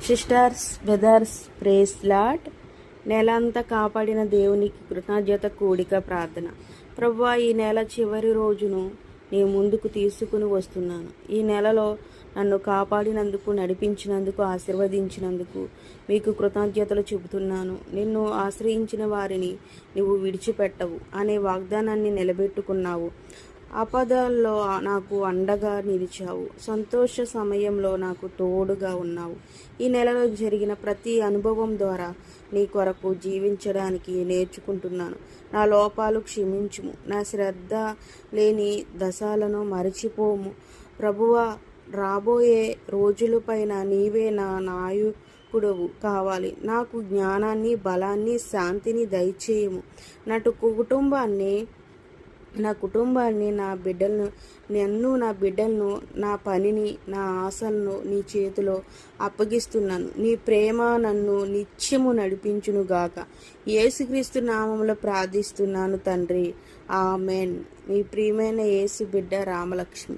Sisters, brothers, praise lord. నెలంతా కాపాడిన దేవునికి కృతజ్ఞత కూడిక ప్రార్థన. ప్రభువా, ఈ నెల చివరి రోజును నీ ముందుకు తీసుకుని వస్తున్నాను. ఈ నెలలో నన్ను కాపాడినందుకు, నడిపించినందుకు, ఆశీర్వదించినందుకు మీకు కృతజ్ఞతలు చెబుతున్నాను. నిన్ను ఆశ్రయించిన వారిని నువ్వు విడిచిపెట్టవు అనే వాగ్దానాన్ని నిలబెట్టుకున్నావు. ఆపదల్లో నాకు అండగా నిలిచావు. సంతోష సమయంలో నాకు తోడుగా ఉన్నావు. ఈ నెలలో జరిగిన ప్రతి అనుభవం ద్వారా నీ కొరకు జీవించడానికి నేర్చుకుంటున్నాను. నా లోపాలు క్షమించుము. నా శ్రద్ధ లేని దశలను మరచిపోము. ప్రభువా, రాబోయే రోజులపైన నీవే నా నాయకుడవు కావాలి. నాకు జ్ఞానాన్ని, బలాన్ని, శాంతిని దయచేయము. నా కుటుంబాన్ని, నా బిడ్డలను, నా పనిని, నా ఆశలను నీ చేతిలో అప్పగిస్తున్నాను. నీ ప్రేమ నన్ను నిత్యము నడిపించునుగాక. యేసుక్రీస్తు నామములో ప్రార్థిస్తున్నాను తండ్రి, ఆమెన్. మీ ప్రియమైన యేసు బిడ్డ రామలక్ష్మి.